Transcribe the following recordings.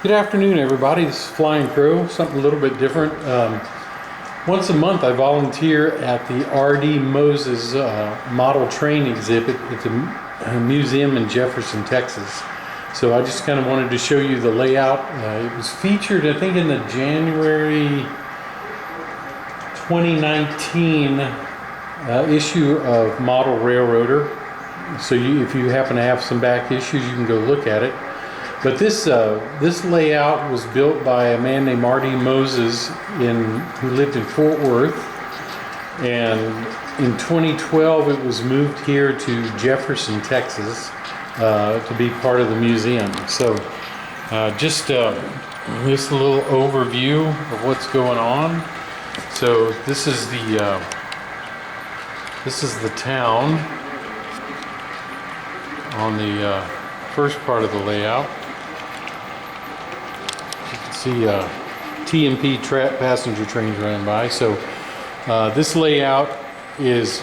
Good afternoon, everybody. This is Flying Crow, something a little bit different. Once a month, I volunteer at the R.D. Moses model train exhibit at the museum in Jefferson, Texas. So I just kind of wanted to show you the layout. It was featured, I think, in the January 2019 issue of Model Railroader. So if you happen to have some back issues, you can go look at it. But this layout was built by a man named R.D. Moses who lived in Fort Worth, and in 2012 it was moved here to Jefferson, Texas, to be part of the museum. So just this little overview of what's going on. So this is the town on the first part of the layout. See T&P passenger trains running by. So this layout is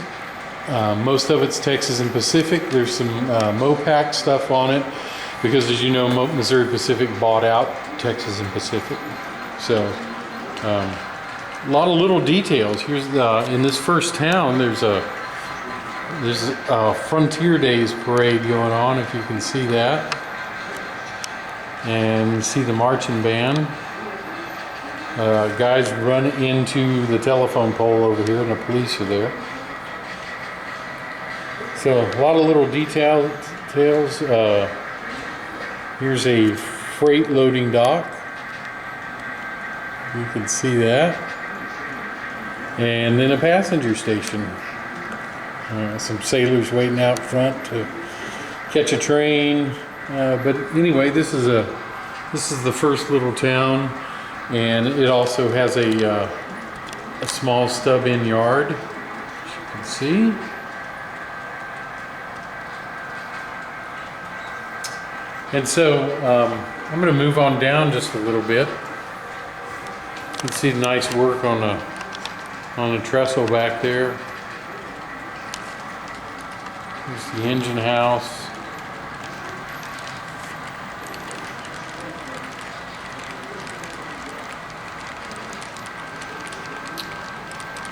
most of it's Texas and Pacific. There's some MoPac stuff on it because, as you know, Missouri Pacific bought out Texas and Pacific. So a lot of little details. Here's in this first town. There's a Frontier Days parade going on, if you can see that. And you see the marching band. Guys run into the telephone pole over here, and the police are there. So a lot of little details. Here's a freight loading dock. You can see that. And then a passenger station. Some sailors waiting out front to catch a train. But anyway, this is the first little town, and it also has a small stub-in yard, as you can see. And so I'm going to move on down just a little bit. You can see nice work on the trestle back there. Here's the engine house.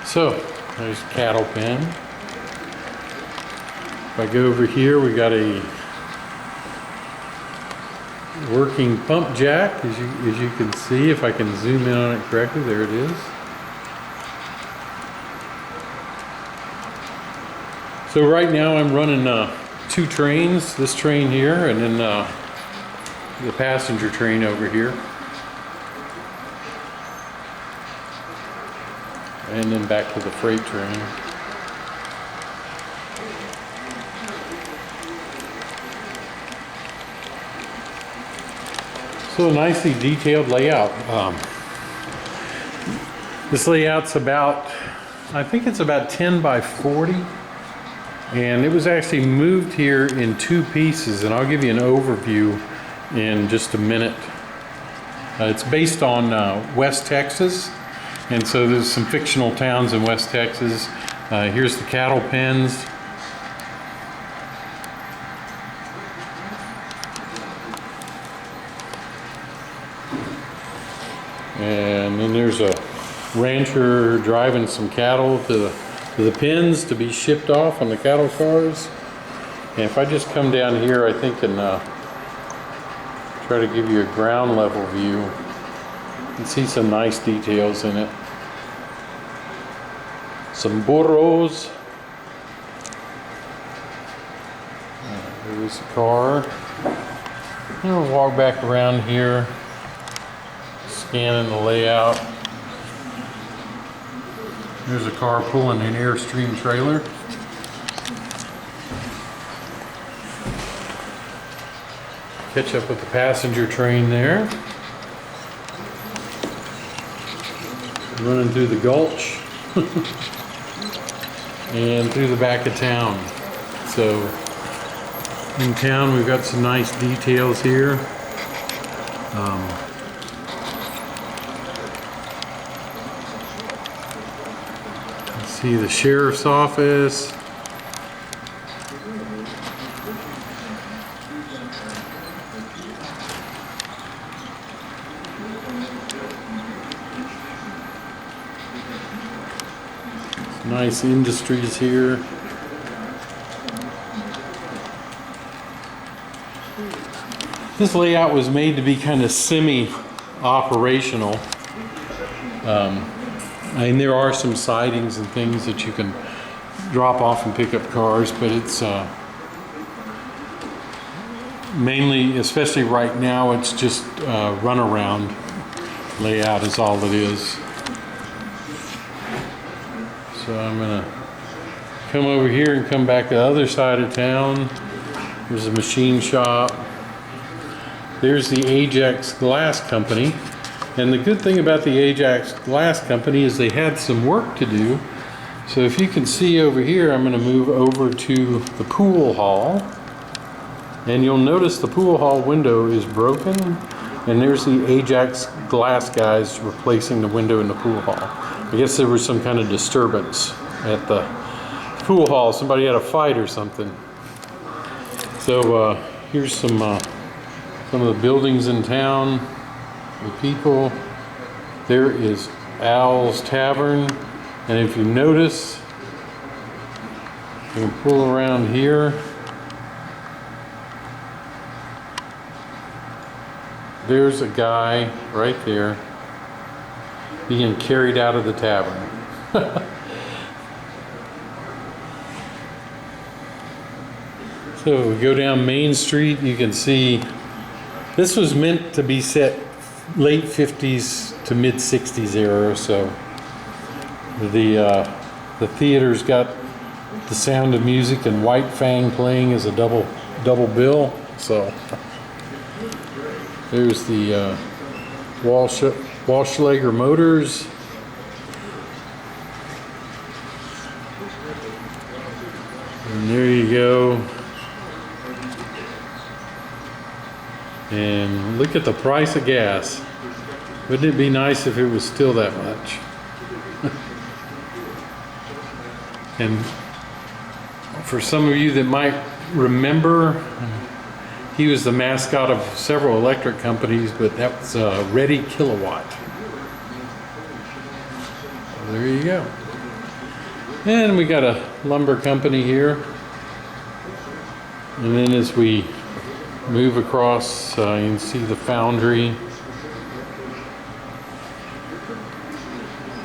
So there's cattle pen. If I go over here, we got a working pump jack, as you can see. If I can zoom in on it correctly, there it is. So right now I'm running two trains, this train here and then the passenger train over here. And then back to the freight train. So a nicely detailed layout. This layout's I think it's about 10 by 40. And it was actually moved here in two pieces, and I'll give you an overview in just a minute. It's based on West Texas, and so there's some fictional towns in West Texas. Here's the cattle pens. And then there's a rancher driving some cattle to the pens to be shipped off on the cattle cars. And if I just come down here, I think, and try to give you a ground level view, you can see some nice details in it. Some burros. There's a car. I'm gonna walk back around here, scanning the layout. There's a car pulling an Airstream trailer. Catch up with the passenger train there. Running through the gulch and through the back of town. So in town we've got some nice details here. See the sheriff's office. Nice industries here. This layout was made to be kind of semi-operational. And there are some sidings and things that you can drop off and pick up cars, but it's mainly, especially right now, it's just runaround layout is all it is. So I'm gonna come over here and come back to the other side of town. There's a machine shop. There's the Ajax Glass Company. And the good thing about the Ajax Glass Company is they had some work to do. So if you can see over here, I'm gonna move over to the pool hall. And you'll notice the pool hall window is broken. And there's the Ajax Glass guys replacing the window in the pool hall. I guess there was some kind of disturbance at the pool hall. Somebody had a fight or something. So here's some of the buildings in town, the people. There is Al's Tavern. And if you notice, you can pull around here. There's a guy right there being carried out of the tavern. So we go down Main Street, you can see this was meant to be set late 50s to mid 60s era, so the theater's got The Sound of Music and White Fang playing as a double bill. So there's the Walschlager Motors. And there you go. And look at the price of gas. Wouldn't it be nice if it was still that much? And for some of you that might remember, he was the mascot of several electric companies, but that was Ready Kilowatt. So there you go. And we got a lumber company here. And then as we move across, you can see the foundry.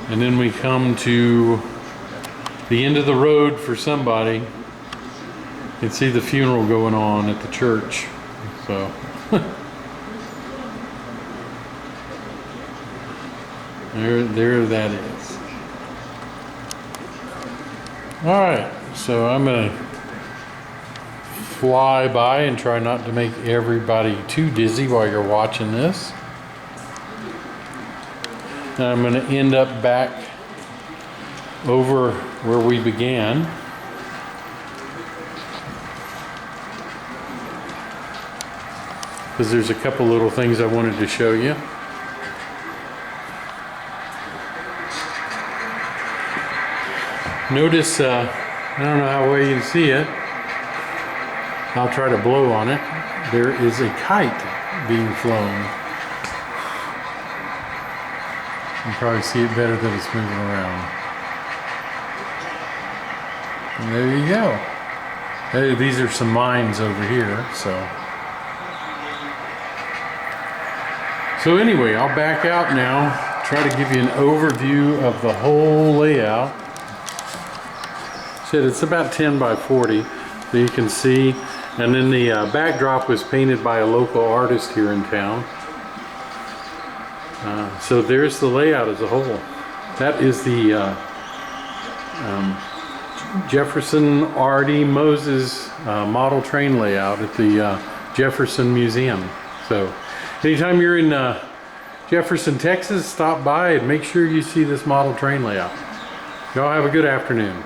And then we come to the end of the road for somebody. You can see the funeral going on at the church. So there that is. All right, so I'm gonna fly by and try not to make everybody too dizzy while you're watching this. And I'm gonna end up back over where we began. Because there's a couple little things I wanted to show you. Notice, I don't know how well you can see it. I'll try to blow on it. There is a kite being flown. You can probably see it better that it's moving around. And there you go. Hey, these are some mines over here, So anyway, I'll back out now, try to give you an overview of the whole layout. Said it's about 10 by 40, so you can see. And then the backdrop was painted by a local artist here in town. So there's the layout as a whole. That is the Jefferson R.D. Moses model train layout at the Jefferson Museum. So anytime you're in Jefferson, Texas, stop by and make sure you see this model train layout. Y'all have a good afternoon.